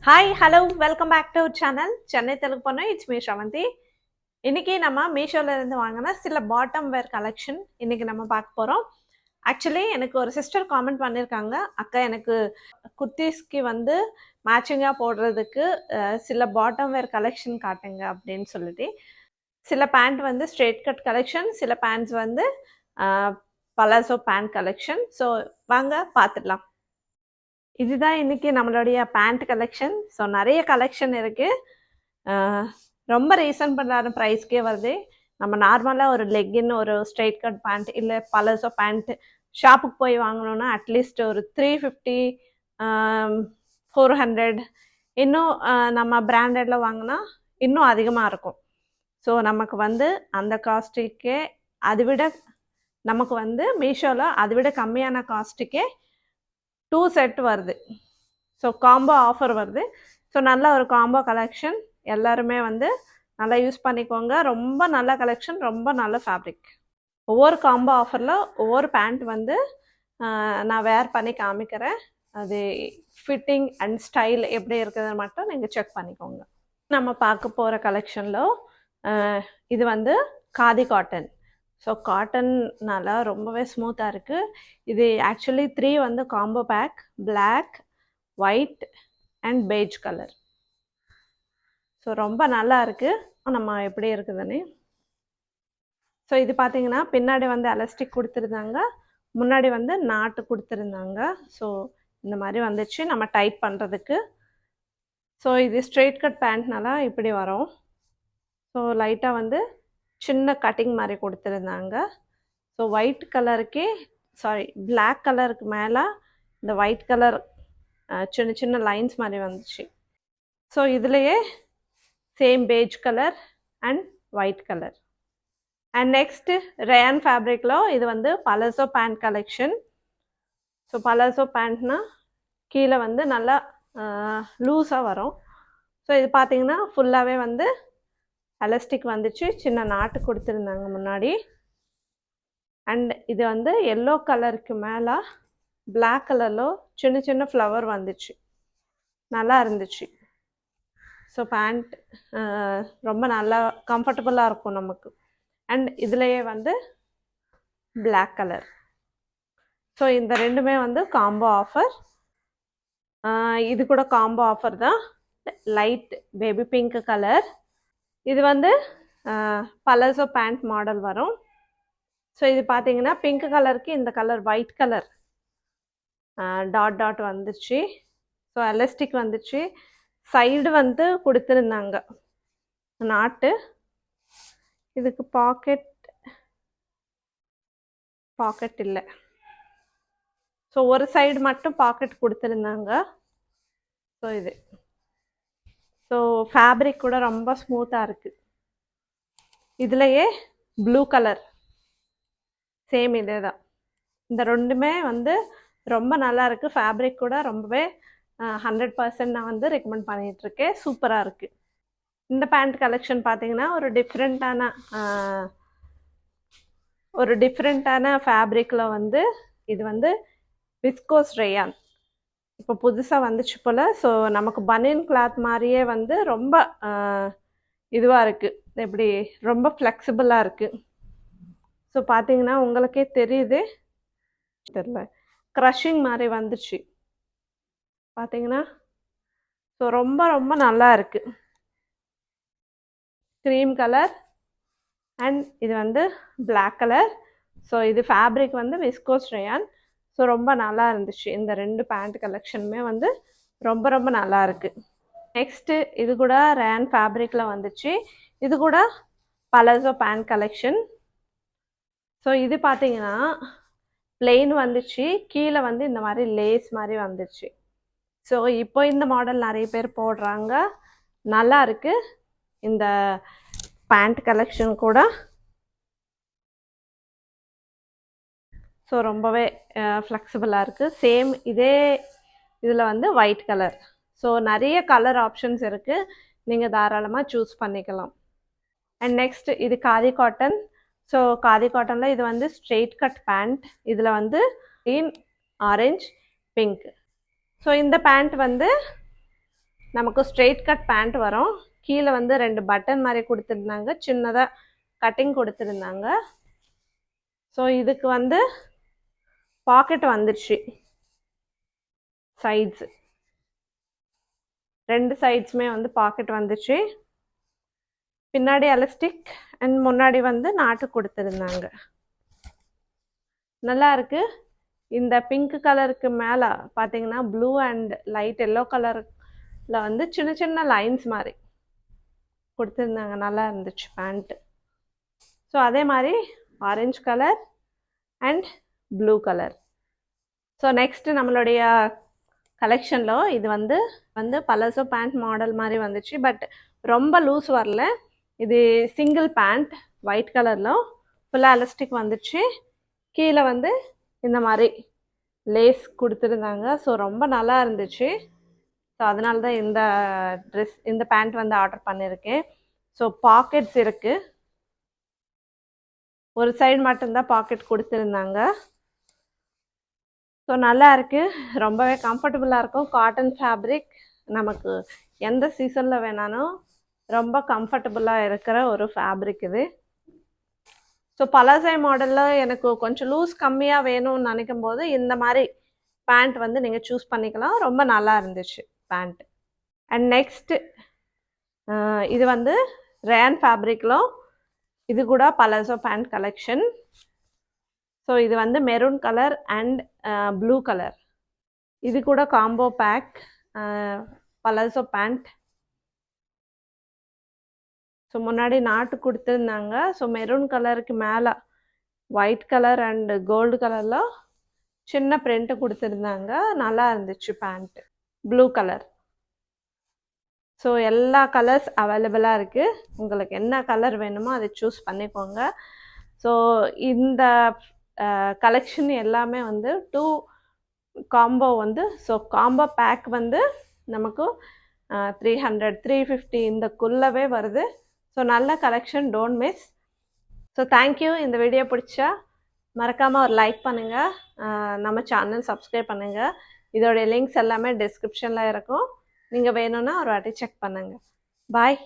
Hi hello welcome back to channel Chennai Telugu பொண்ணு it's me Shavanthi. இன்னைக்கு நம்ம மீஷோல இருந்து வாங்கின சில பாட்டம் வேர் கலெக்ஷன் இன்னைக்கு நம்ம பார்க்க போகிறோம். ஆக்சுவலி எனக்கு ஒரு சிஸ்டர் காமெண்ட் பண்ணியிருக்காங்க, அக்கா எனக்கு குர்த்திஸ்க்கு வந்து மேட்சிங்காக போடுறதுக்கு சில பாட்டம் வேர் கலெக்ஷன் காட்டுங்க அப்படின்னு சொல்லிட்டு. சில பேண்ட் வந்து ஸ்ட்ரெயிட் கட் கலெக்ஷன், சில பேண்ட்ஸ் வந்து பலாசோ பேண்ட் கலெக்ஷன். ஸோ வாங்க பார்த்துடலாம். இதுதான் இன்னைக்கு நம்மளுடைய பேண்ட் கலெக்ஷன். ஸோ நிறைய கலெக்ஷன் இருக்குது. ரொம்ப ரீசனபிளான ப்ரைஸ்க்கே வருது. நம்ம நார்மலாக ஒரு லெக்கின், ஒரு ஸ்ட்ரெயிட் கட் பேண்ட் இல்லை பலசோ பேண்ட் ஷாப்புக்கு போய் வாங்கணுன்னா அட்லீஸ்ட் ஒரு 350 400, இன்னும் நம்ம பிராண்டடில் வாங்கினா இன்னும் அதிகமாக இருக்கும். ஸோ நமக்கு வந்து அந்த காஸ்ட்டுக்கே அதை விட நமக்கு வந்து மீஷோவில் அதை விட கம்மியான காஸ்ட்டுக்கே 2 செட் வருது. ஸோ காம்போ ஆஃபர் வருது. ஸோ நல்ல ஒரு காம்போ கலெக்ஷன், எல்லாருமே வந்து நல்லா யூஸ் பண்ணிக்கோங்க. ரொம்ப நல்ல கலெக்ஷன், ரொம்ப நல்ல ஃபேப்ரிக். ஒவ்வொரு காம்போ ஆஃபரில் ஒவ்வொரு பேண்ட் வந்து நான் வேர் பண்ணி காமிக்கிறேன். அது ஃபிட்டிங் அண்ட் ஸ்டைல் எப்படி இருக்குதுன்னு மட்டும் நீங்கள் செக் பண்ணிக்கோங்க. நம்ம பார்க்க போகிற கலெக்ஷனில் இது வந்து காதி காட்டன். ஸோ காட்டன்னால ரொம்பவே ஸ்மூத்தாக இருக்குது. இது ஆக்சுவலி 3 வந்து combo pack, black, white and beige colour. So ரொம்ப நல்லா இருக்குது. நம்ம எப்படி இருக்குதுன்னு ஸோ இது பார்த்தீங்கன்னா பின்னாடி வந்து எலாஸ்டிக் கொடுத்துருந்தாங்க, முன்னாடி வந்து நாட்டு கொடுத்துருந்தாங்க. ஸோ இந்த மாதிரி வந்துச்சு நம்ம டைட் பண்ணுறதுக்கு. ஸோ இது ஸ்ட்ரெயிட் கட் பேண்ட்னால இப்படி வரும். ஸோ லைட்டாக வந்து சின்ன கட்டிங் மாதிரி கொடுத்துருந்தாங்க. ஸோ ஒயிட் கலருக்கே பிளாக் கலருக்கு மேலே இந்த ஒயிட் கலர் சின்ன சின்ன லைன்ஸ் மாதிரி வந்துச்சு. ஸோ இதுலேயே same peach colour and white colour. And next rayon ஃபேப்ரிக்கில் இது வந்து palazzo pant collection. So palazzo பேண்ட்னா கீழே வந்து நல்லா லூஸாக வரும். ஸோ இது பார்த்தீங்கன்னா ஃபுல்லாகவே வந்து எலாஸ்டிக் வந்துச்சு, சின்ன நாட்டு கொடுத்துருந்தாங்க முன்னாடி. அண்ட் இது வந்து எல்லோ கலருக்கு மேலே பிளாக் கலரில் சின்ன சின்ன ஃப்ளவர் வந்துச்சு, நல்லா இருந்துச்சு. ஸோ பேண்ட் ரொம்ப நல்லா கம்ஃபர்டபுளாக இருக்கும் நமக்கு. அண்ட் இதுலேயே வந்து பிளாக் கலர். ஸோ இந்த ரெண்டுமே வந்து காம்போ ஆஃபர். இது கூட காம்போ ஆஃபர் தான். Light baby pink colour. இது வந்து பலாசோ பேண்ட் மாடல் வரும். ஸோ இது பார்த்தீங்கன்னா பிங்க் கலருக்கு இந்த colour white colour dot dot வந்துச்சு. ஸோ எலாஸ்டிக் வந்துச்சு, சைடு வந்து கொடுத்துருந்தாங்க நாட்டு. இதுக்கு பாக்கெட் இல்லை. ஸோ ஒரு சைடு மட்டும் பாக்கெட் கொடுத்துருந்தாங்க. ஸோ இது ஸோ ஃபேப்ரிக் கூட ரொம்ப ஸ்மூத்தாக இருக்குது. இதுலையே ப்ளூ கலர் சேம் இதே தான். இந்த ரெண்டுமே வந்து ரொம்ப நல்லா இருக்குது. ஃபேப்ரிக் கூட ரொம்பவே 100% நான் வந்து ரெக்கமெண்ட் பண்ணிகிட்ருக்கேன். சூப்பராக இருக்குது. இந்த பேண்ட் கலெக்ஷன் பார்த்தீங்கன்னா ஒரு டிஃப்ரெண்ட்டான ஃபேப்ரிக்கில் வந்து இது வந்து விஸ்கோஸ் ரேயான் இப்போ புதுசாக வந்துச்சு போல். ஸோ நமக்கு பனியன் கிளாத் மாதிரியே வந்து ரொம்ப இதுவாக இருக்குது, எப்படி ரொம்ப ஃப்ளெக்சிபிளாக இருக்குது. ஸோ பார்த்தீங்கன்னா உங்களுக்கே தெரியுது, தெரியல, க்ரஷிங் மாதிரி வந்துச்சு பார்த்தீங்கன்னா. ஸோ ரொம்ப ரொம்ப நல்லா இருக்குது. க்ரீம் கலர் அண்ட் இது வந்து பிளாக் கலர். ஸோ இது ஃபேப்ரிக் வந்து விஸ்கோஸ் ரேயான். ஸோ ரொம்ப நல்லா இருந்துச்சு. இந்த ரெண்டு பேண்ட் கலெக்ஷனுமே வந்து ரொம்ப ரொம்ப நல்லா இருக்குது. நெக்ஸ்ட்டு இது கூட ரேயான் ஃபேப்ரிக்கில் வந்துச்சு. இது கூட பலாசோ பேண்ட் கலெக்ஷன். ஸோ இது பார்த்தீங்கன்னா பிளெயின் வந்துச்சு, கீழே வந்து இந்த மாதிரி லேஸ் மாதிரி வந்துச்சு. ஸோ இப்போ இந்த மாடல் நிறைய பேர் போடுறாங்க, நல்லா இருக்குது இந்த பேண்ட் கலெக்ஷன் கூட. ஸோ ரொம்பவே ஃப்ளெக்சிபிளாக இருக்குது. சேம் இதே இதில் வந்து ஒயிட் கலர். ஸோ நிறைய கலர் ஆப்ஷன்ஸ் இருக்குது, நீங்கள் தாராளமாக சூஸ் பண்ணிக்கலாம். அண்ட் நெக்ஸ்ட் இது காதி காட்டன். ஸோ காதி காட்டனில் இது வந்து ஸ்ட்ரெயிட் கட் பேண்ட். இதில் வந்து க்ரீன், ஆரஞ்ச், பிங்க். ஸோ இந்த பேண்ட் வந்து நமக்கு ஸ்ட்ரெயிட் கட் பேண்ட் வரும். கீழே வந்து 2 பட்டன் மாதிரி கொடுத்துருந்தாங்க, சின்னதாக கட்டிங் கொடுத்துருந்தாங்க. ஸோ இதுக்கு வந்து பாக்கெட் வந்துடுச்சு. சைட்ஸ் 2 சைட்ஸுமே வந்து பாக்கெட் வந்துச்சு. பின்னாடி எலாஸ்டிக் அண்ட் முன்னாடி வந்து நாட்டு கொடுத்துருந்தாங்க. நல்லா இருக்கு. இந்த பிங்க் கலருக்கு மேலே பார்த்தீங்கன்னா ப்ளூ அண்ட் லைட் எல்லோ கலரில் வந்து சின்ன சின்ன லைன்ஸ் மாதிரி கொடுத்துருந்தாங்க. நல்லா இருந்துச்சு பேண்ட்டு. ஸோ அதே மாதிரி orange colour and blue colour. So next நம்மளுடைய கலெக்ஷனில் இது வந்து பலசோ பேண்ட் மாடல் மாதிரி வந்துச்சு. பட் ரொம்ப லூஸ் வரல. இது சிங்கிள் பேண்ட் ஒயிட் கலரில் ஃபுல்லாக எலாஸ்டிக் வந்துச்சு. கீழே வந்து இந்த மாதிரி லேஸ் கொடுத்துருந்தாங்க. ஸோ ரொம்ப நல்லா இருந்துச்சு. ஸோ அதனால தான் இந்த பேண்ட் வந்து ஆர்டர் பண்ணியிருக்கேன். ஸோ பாக்கெட்ஸ் இருக்குது. ஒரு சைடு மட்டும்தான் பாக்கெட் கொடுத்துருந்தாங்க. ஸோ நல்லா இருக்குது. ரொம்பவே கம்ஃபர்டபுளாக இருக்கும். காட்டன் ஃபேப்ரிக் நமக்கு எந்த சீசனில் வேணாலும் ரொம்ப கம்ஃபர்டபுளாக இருக்கிற ஒரு ஃபேப்ரிக் இது. ஸோ பலாசை மாடலில் எனக்கு கொஞ்சம் லூஸ் கம்மியாக வேணும்னு நினைக்கும் போது இந்த மாதிரி பேண்ட் வந்து நீங்கள் சூஸ் பண்ணிக்கலாம். ரொம்ப நல்லா இருந்துச்சு பேண்ட். அண்ட் நெக்ஸ்ட்டு இது வந்து ரேன் ஃபேப்ரிக்கில் இது கூட பலாசோ பேண்ட் கலெக்ஷன். ஸோ இது வந்து maroon colour and blue colour. இது கூட combo pack palazzo pant. So முன்னாடி நாட்டு கொடுத்துருந்தாங்க. ஸோ மெரூன் கலருக்கு மேலே ஒயிட் கலர் அண்டு கோல்டு கலரில் சின்ன பிரிண்ட்டு கொடுத்துருந்தாங்க. நல்லா இருந்துச்சு பேண்ட்டு. Blue colour. ஸோ எல்லா கலர்ஸ் அவைலபிளாக இருக்குது. உங்களுக்கு என்ன கலர் வேணுமோ அதை சூஸ் பண்ணிக்கோங்க. ஸோ இந்த கலெக்ஷன் எல்லாமே வந்து 2 காம்போ வந்து, ஸோ காம்போ பேக் வந்து நமக்கு 300 350 இந்தக்குள்ளவே வருது. ஸோ நல்ல collection, don't miss. So thank you. இந்த வீடியோ பிடிச்சா மறக்காமல் ஒரு லைக் பண்ணுங்கள். நம்ம சேனல் சப்ஸ்கிரைப் பண்ணுங்கள். இதோடைய லிங்க்ஸ் எல்லாமே டிஸ்கிரிப்ஷனில் இருக்கும். நீங்கள் வேணும்னா ஒரு வாட்டி செக் பண்ணுங்கள். பாய்.